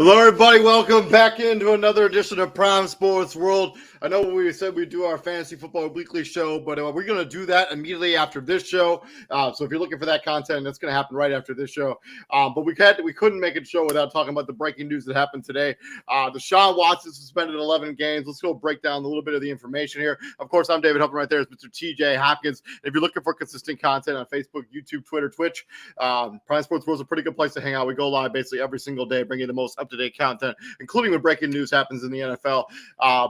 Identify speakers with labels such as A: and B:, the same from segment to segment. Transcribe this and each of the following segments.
A: Hello, everybody. Welcome back into another edition of Prime Sports World. I know we said we'd do our fantasy football weekly show, but we're going to do that immediately after this show. So if you're looking for that content, that's going to happen right after this show. But we couldn't make a show without talking about the breaking news that happened today. Deshaun Watson suspended 11 games. Let's go break down a little bit of the information here. Of course, I'm David. Helping right there is Mr. TJ Hopkins. If you're looking for consistent content on Facebook, YouTube, Twitter, Twitch, Prime Sports World is a pretty good place to hang out. We go live basically every single day, bringing the most up-to-date content, including when breaking news happens in the NFL.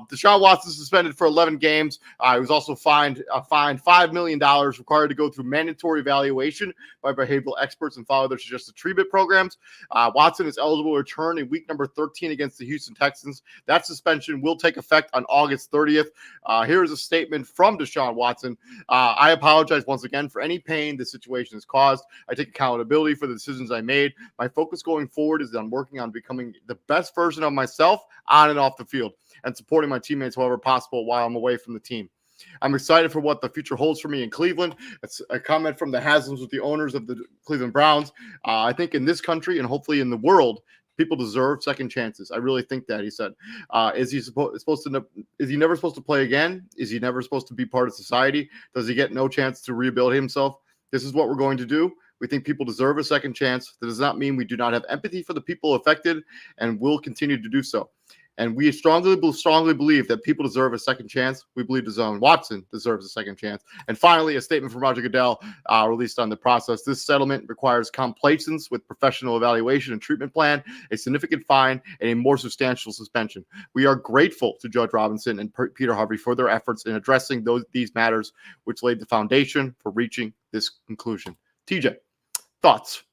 A: Deshaun Watson suspended for 11 games. He was also fined $5 million, required to go through mandatory evaluation by behavioral experts and follow their suggested treatment programs. Watson is eligible to return in week number 13 against the Houston Texans. That suspension will take effect on August 30th. Here is a statement from Deshaun Watson. I apologize once again for any pain this situation has caused. I take accountability for the decisions I made. My focus going forward is on working on becoming the best version of myself on and off the field and supporting my teammates however possible while I'm away from the team. I'm excited for what the future holds for me in Cleveland. It's a comment from the Haslam's with the owners of the Cleveland Browns. I think in this country and hopefully in the world, people deserve second chances. I really think that, he said. Is he never supposed to play again? Is he never supposed to be part of society? Does he get no chance to rebuild himself? This is what we're going to do. We think people deserve a second chance. That does not mean we do not have empathy for the people affected, and will continue to do so. And we strongly believe that people deserve a second chance. We believe Deshaun Watson deserves a second chance. And finally, a statement from Roger Goodell released on the process. This settlement requires complaisance with professional evaluation and treatment plan, a significant fine, and a more substantial suspension. We are grateful to Judge Robinson and Peter Harvey for their efforts in addressing these matters, which laid the foundation for reaching this conclusion. TJ, thoughts?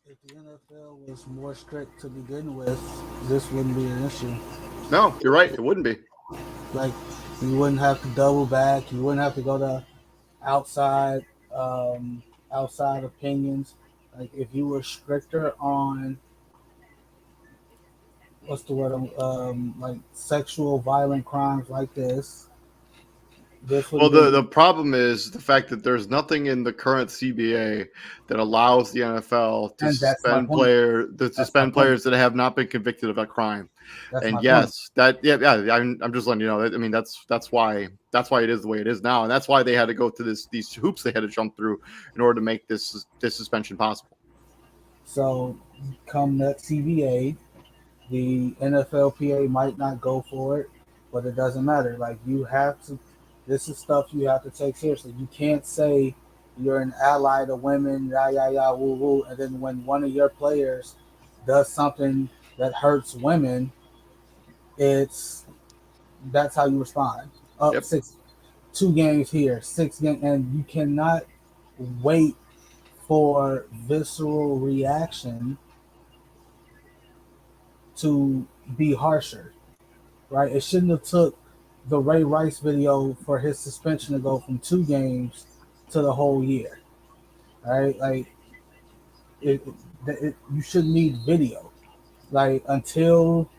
B: If the NFL was more strict to begin with, this wouldn't be an issue.
A: No, you're right. It wouldn't be.
B: Like, you wouldn't have to double back. You wouldn't have to go to outside opinions. Like, if you were stricter on like sexual violent crimes like this.
A: Well, the problem is the fact that there's nothing in the current CBA that allows the NFL to suspend players that have not been convicted of a crime. I'm just letting you know. I mean, that's why it is the way it is now, and that's why they had to go through these hoops they had to jump through in order to make this suspension possible.
B: So, come that CBA, the NFLPA might not go for it, but it doesn't matter. Like, you have to. This is stuff you have to take seriously. You can't say you're an ally to women, woo woo, and then when one of your players does something that hurts women, that's how you respond. Up 2 games here, 6 games, and you cannot wait for visceral reaction to be harsher, right? It shouldn't have took the Ray Rice video for his suspension to go from 2 games to the whole year, right? Like you shouldn't need video, like until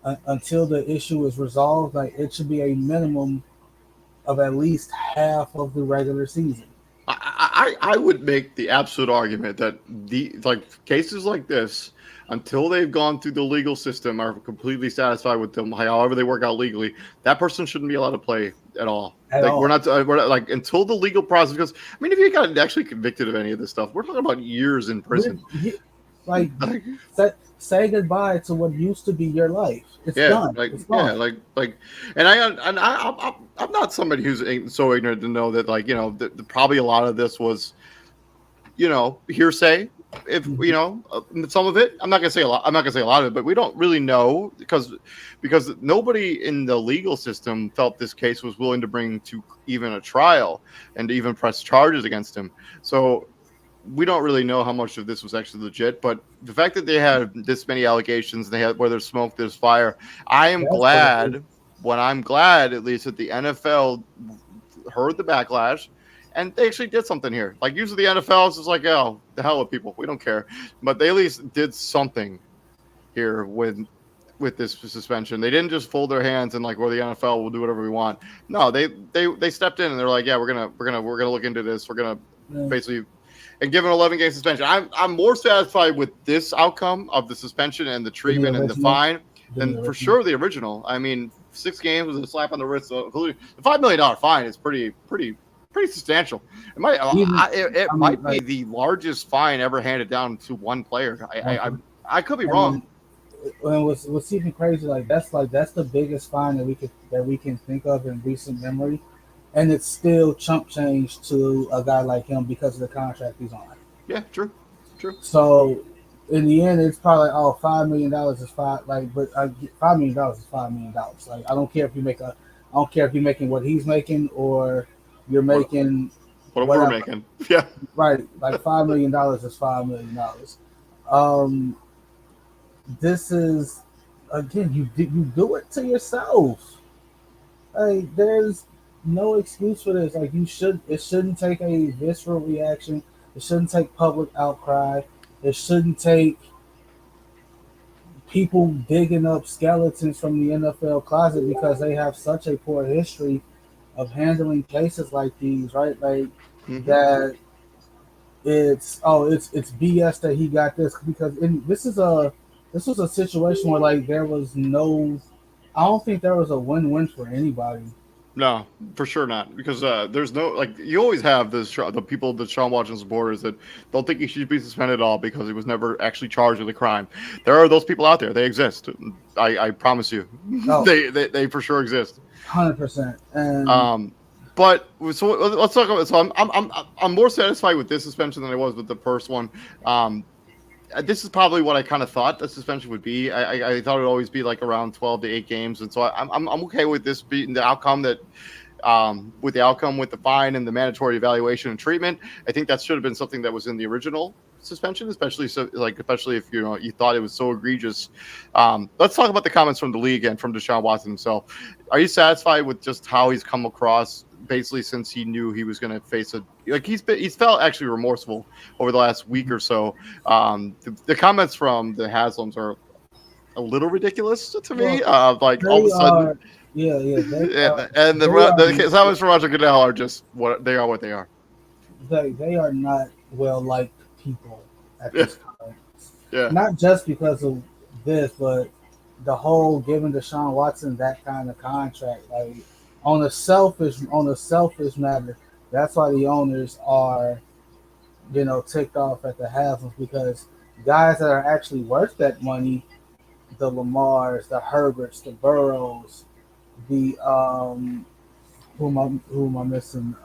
B: the issue is resolved. Like it should be a minimum of at least half of the regular season.
A: I would make the absolute argument that the cases like this, until they've gone through the legal system, are completely satisfied with them, however they work out legally, that person shouldn't be allowed to play at all.
B: At all.
A: We're not like until the legal process. Because I mean, if you got actually convicted of any of this stuff, we're talking about years in prison.
B: Like say goodbye to what used to be your life. It's done. It's gone.
A: I'm not somebody who's so ignorant to know that, like, you know, probably a lot of this was, you know, hearsay. If you know some of it, I'm not gonna say a lot. I'm not gonna say a lot of it, but we don't really know because nobody in the legal system felt this case was willing to bring to even a trial and to even press charges against him. So we don't really know how much of this was actually legit, but the fact that they had this many allegations, they had where there's smoke, there's fire. I'm glad at least that the NFL heard the backlash and they actually did something here. Like usually the NFL is just like, oh, the hell with people, we don't care. But they at least did something here with this suspension. They didn't just fold their hands and like, well, the NFL will do whatever we want. No, they stepped in and they're like, yeah, we're gonna look into this. We're gonna basically. And give an 11-game suspension. I'm more satisfied with this outcome of the suspension and the treatment and the fine than for sure the original. I mean, 6 games was a slap on the wrist. The $5 million fine is pretty substantial. It might be the largest fine ever handed down to one player. I could be wrong.
B: And what's even crazy, that's the biggest fine that we can think of in recent memory. And it's still chump change to a guy like him because of the contract he's on.
A: Yeah, true.
B: So in the end, it's probably like, $5 million is $5 million is $5 million. Like I don't care if you're making what he's making or you're making
A: what we're making. Yeah,
B: right. Like $5 million is $5 million. This is again, you do it to yourself. Like there's no excuse for this. Like it shouldn't take a visceral reaction. It shouldn't take public outcry. It shouldn't take people digging up skeletons from the NFL closet because they have such a poor history of handling cases like these, right? Like that it's BS that he got this because this was a situation where like there was no, I don't think there was a win-win for anybody.
A: No, for sure not. Because there's no, like, you always have the people, the Deshaun Watson supporters that don't think he should be suspended at all because he was never actually charged with a crime. There are those people out there. They exist. I promise you. Oh. They for sure exist.
B: 100%. And
A: but so let's talk about. So I'm more satisfied with this suspension than I was with the first one. This is probably what I kind of thought the suspension would be. I thought it would always be like around 12 to 8 games, and so I'm okay with this being the outcome that with the fine and the mandatory evaluation and treatment. I think that should have been something that was in the original suspension, especially if you thought it was so egregious. Let's talk about the comments from the league and from Deshaun Watson himself. Are you satisfied with just how he's come across? Basically, since he knew he was going to face he's felt actually remorseful over the last week or so. The comments from the Haslams are a little ridiculous to me. Like all of a sudden, and the comments from Roger Goodell are just what they are.
B: They are not well-liked people at this time.
A: Yeah,
B: not just because of this, but the whole giving Deshaun Watson that kind of contract, like. On a selfish matter, that's why the owners are, ticked off at the Haslams because guys that are actually worth that money, the Lamars, the Herberts, the Burrows, the who am I missing?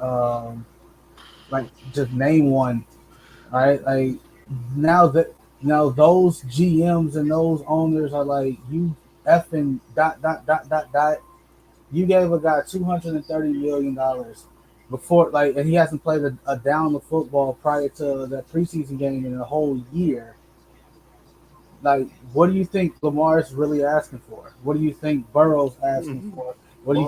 B: Like just name one, right? Like now those GMs and those owners are like you effing ... You gave a guy $230 million before, and he hasn't played a down of football prior to that preseason game in a whole year. Like, what do you think Lamar's really asking for? What do you think Burrow's asking for?
A: Whatever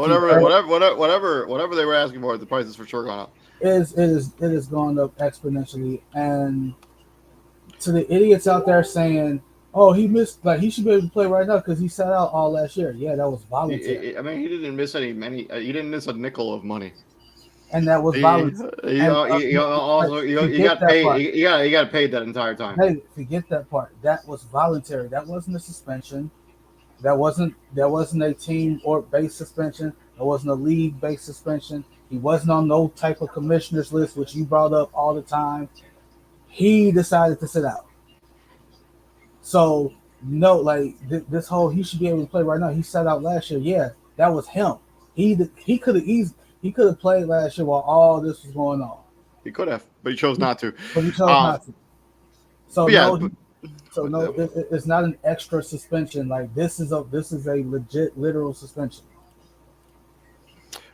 A: they were asking for, the price is for sure gone up.
B: It is going up exponentially. And to the idiots out there saying, "Oh, he missed, like he should be able to play right now because he sat out all last year." Yeah, that was voluntary,
A: I mean, he didn't miss he didn't miss a nickel of money.
B: and that was voluntary. And
A: Also he
B: forget
A: got
B: that
A: paid.
B: part.
A: He got paid that entire time.
B: Hey, forget that part. That was voluntary. That wasn't a suspension. That wasn't a team or base suspension. That wasn't a league based suspension. He wasn't on no type of commissioner's list, which you brought up all the time. He decided to sit out. So no, like this whole he should be able to play right now. He sat out last year. Yeah, that was him. He could have he could have played last year while all this was going on.
A: He could have, but he chose not to.
B: But he chose not to. So
A: yeah,
B: it's not an extra suspension. Like this is a legit literal suspension.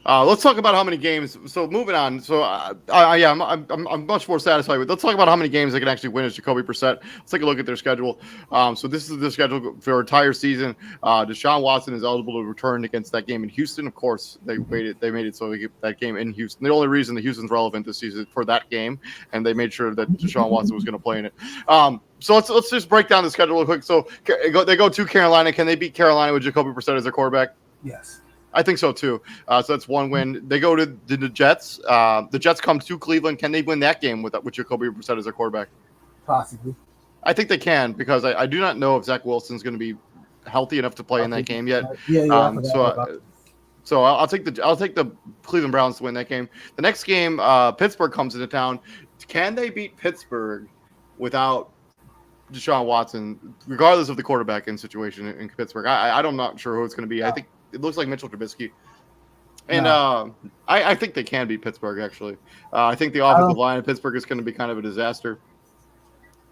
A: Let's talk about how many games. So moving on. So I'm much more satisfied with. Let's talk about how many games they can actually win as Jacoby Brissett. Let's take a look at their schedule. So this is the schedule for our entire season. Deshaun Watson is eligible to return against that game in Houston. Of course, they made it so they get that game in Houston. The only reason that Houston's relevant this season for that game, and they made sure that Deshaun Watson was going to play in it. So let's just break down the schedule real quick. So they go to Carolina. Can they beat Carolina with Jacoby Brissett as their quarterback?
B: Yes.
A: I think so too. So that's one win. They go to the Jets. The Jets come to Cleveland. Can they win that game with Jacoby Brissett as their quarterback?
B: Possibly.
A: I think they can because I do not know if Zach Wilson's going to be healthy enough to play in that game yet. So I'll take the Cleveland Browns to win that game. The next game, Pittsburgh comes into town. Can they beat Pittsburgh without Deshaun Watson, regardless of the quarterback in situation in Pittsburgh? I'm not sure who it's going to be. I think it looks like Mitchell Trubisky. And I think they can beat Pittsburgh, actually. I think the offensive line in Pittsburgh is going to be kind of a disaster.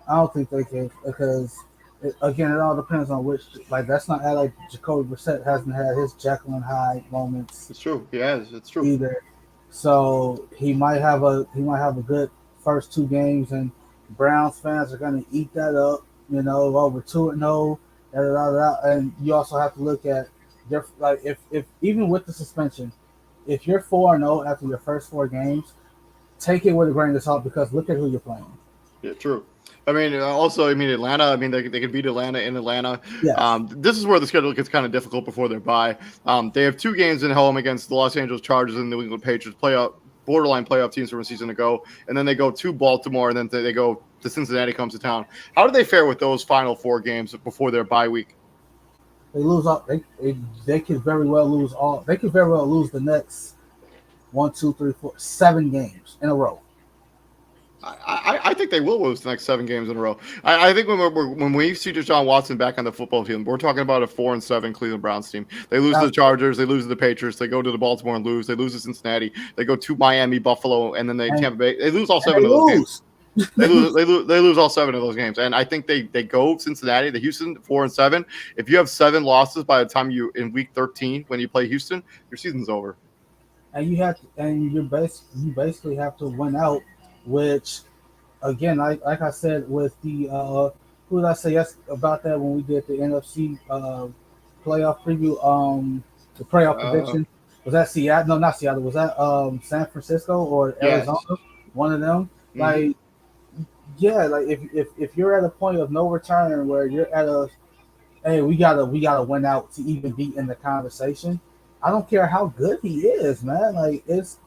B: I don't think they can because, it all depends on which. Like, that's not like Jacoby Brissett hasn't had his Jekyll and Hyde moments.
A: It's true. He has. It's true.
B: Either. So he might have a good first two games, and Browns fans are going to eat that up. Over 2-0, and you also have to look at. Like if even with the suspension, if you're 4-0 after your first 4 games, take it with a grain of salt because look at who you're playing.
A: Yeah, true. Atlanta. They can beat Atlanta in Atlanta.
B: Yes.
A: This is where the schedule gets kind of difficult before their bye. They have 2 games at home against the Los Angeles Chargers and the New England Patriots, borderline playoff teams from a season ago, and then they go to Baltimore, and then they go to Cincinnati comes to town. How do they fare with those final 4 games before their bye week?
B: They lose all. They could very well lose all. They could very well lose the next 1, 2, 3, 4, 7 games in a row.
A: I think they will lose the next 7 games in a row. I think when we see Deshaun Watson back on the football field, we're talking about a 4-7 Cleveland Browns team. They lose to the Chargers, they lose to the Patriots, they go to the Baltimore and lose, they lose to Cincinnati, they go to Miami, Buffalo, and then Tampa Bay. They lose all 7 of those games. They lose all 7 of those games, and I think they go Cincinnati, the Houston 4-7. If you have 7 losses by the time you in week 13 when you play Houston, your season's over.
B: And you basically have to win out, which again, like I said with the who did I say yes about that when we did the NFC playoff preview? The playoff prediction was that Seattle? No, not Seattle. Was that San Francisco or Arizona? Yes. One of them, like. Yeah, like if you're at a point of no return where you're at we gotta win out to even be in the conversation. I don't care how good he is, man. Like it's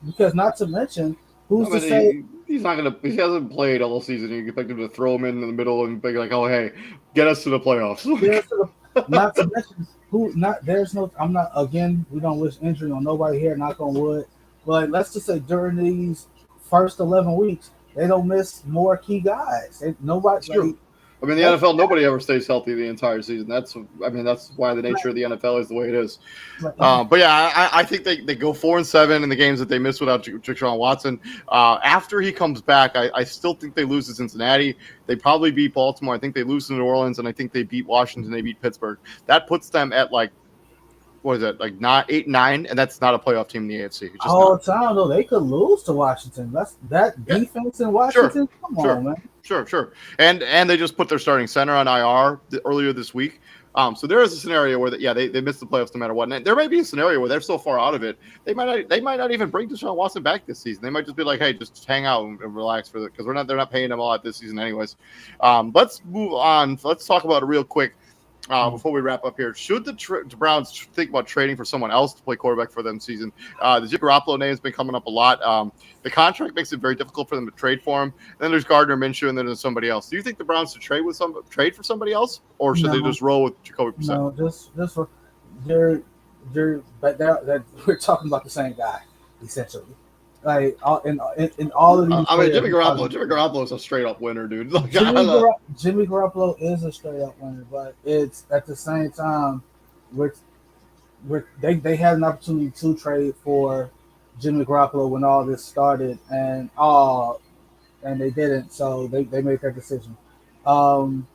B: because not to mention who's to say
A: he hasn't played all season. You expect him to throw him in the middle and be like, oh hey, get us to the playoffs.
B: Not to mention we don't wish injury on nobody here, knock on wood. But let's just say during these first 11 weeks. They don't miss more key guys. The
A: NFL, nobody ever stays healthy the entire season. That's why the nature of the NFL is the way it is. But yeah, I think they go 4-7 in the games that they miss without Deshaun Watson. After he comes back, I still think they lose to Cincinnati. They probably beat Baltimore. I think they lose to New Orleans, and I think they beat Washington. They beat Pittsburgh. That puts them at what is that, 8-9, and that's not a playoff team in the AFC.
B: I don't know. They could lose to Washington. That defense in Washington. Come on, man.
A: Sure. And they just put their starting center on IR earlier this week. So there is a scenario where they miss the playoffs no matter what. And there may be a scenario where they're so far out of it, they might not even bring Deshaun Watson back this season. They might just be like, hey, just hang out and relax because they're not paying him a lot this season anyways. Let's move on. Let's talk about it real quick. Before we wrap up here, should the Browns think about trading for someone else to play quarterback for them season? The Jimmy Garoppolo name has been coming up a lot. The contract makes it very difficult for them to trade for him. And then there's Gardner Minshew, and then there's somebody else. Do you think the Browns should trade for somebody else, or should they just roll with Jacoby Brissett?
B: No, just for that we're talking about the same guy essentially. Like in all of these.
A: I mean, Jimmy Garoppolo is a straight up winner, dude. Like,
B: Jimmy Garoppolo is a straight up winner, but it's at the same time, they had an opportunity to trade for Jimmy Garoppolo when all this started, and they didn't, so they made that decision. No,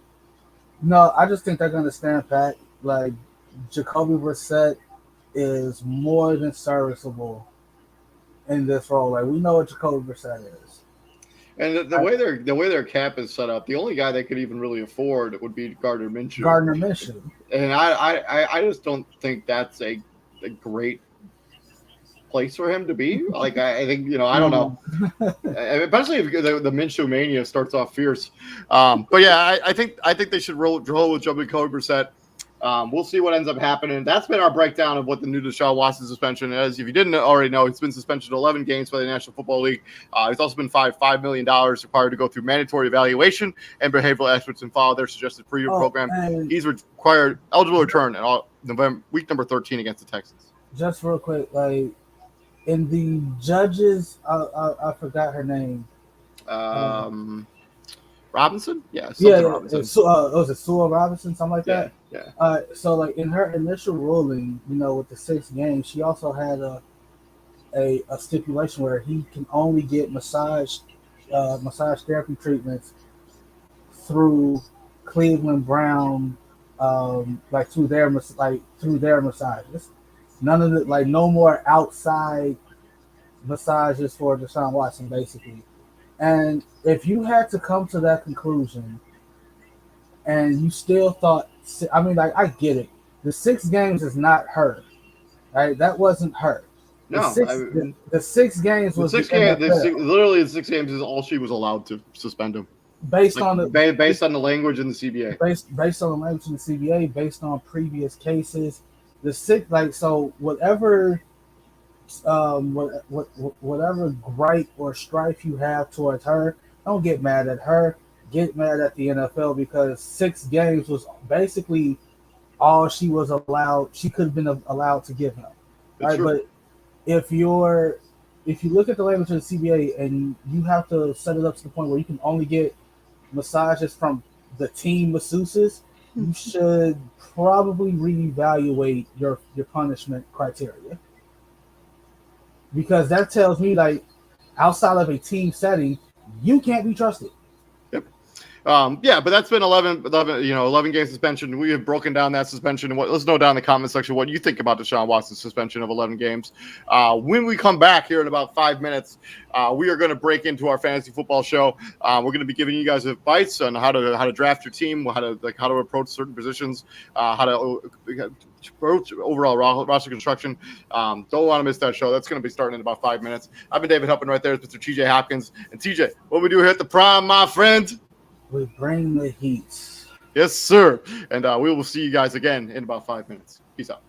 B: I just think they're gonna stand pat. Like Jacoby Brissett is more than serviceable in this role. Like we know what Jacoby Brissett is.
A: And the way their cap is set up, the only guy they could even really afford would be Gardner Minshew. And I just don't think that's a great place for him to be. Like I think I don't know, especially if the Minshew mania starts off fierce. But yeah, I think they should roll with Jacoby Brissett. We'll see what ends up happening. That's been our breakdown of what the new Deshaun Watson suspension is. If you didn't already know, he's been suspended 11 games by the National Football League. He's also been fined $5 million, required to go through mandatory evaluation and behavioral experts and follow their suggested pre-year program. He's required eligible return in week number 13 against the Texans.
B: Just real quick, like in the judges, I forgot her name.
A: Robinson?
B: Robinson. Was it Sue Robinson, something like that?
A: Yeah.
B: So like in her initial ruling, with the 6 games, she also had a stipulation where he can only get massage therapy treatments through Cleveland Brown, through their massages. None of the no more outside massages for Deshaun Watson, basically. And if you had to come to that conclusion and you still thought, I get it. The 6 games is not her, right? That wasn't her. The 6 games was
A: literally the 6 games is all she was allowed to suspend him. Based on the language in the CBA.
B: Based on the language in the CBA, based on previous cases. The 6, so whatever whatever gripe or strife you have towards her, don't get mad at her. Get mad at the NFL because 6 games was basically all she was allowed. She could have been allowed to give him. Right, but if you look at the language of the CBA and you have to set it up to the point where you can only get massages from the team masseuses, you should probably reevaluate your punishment criteria. Because that tells me, outside of a team setting, you can't be trusted.
A: Yep. But that's been 11 game suspension. We have broken down that suspension. Let's know down in the comment section what you think about Deshaun Watson's suspension of 11 games. When we come back here in about 5 minutes, we are going to break into our fantasy football show. We're going to be giving you guys advice on how to draft your team, how to approach certain positions, how to approach overall roster construction. Don't want to miss that show. That's going to be starting in about 5 minutes. I've been David Huppin. Right there is Mr. TJ Hopkins. And TJ, what we do here at the Prime, my friend?
B: We bring the heat.
A: Yes, sir. And we will see you guys again in about 5 minutes. Peace out.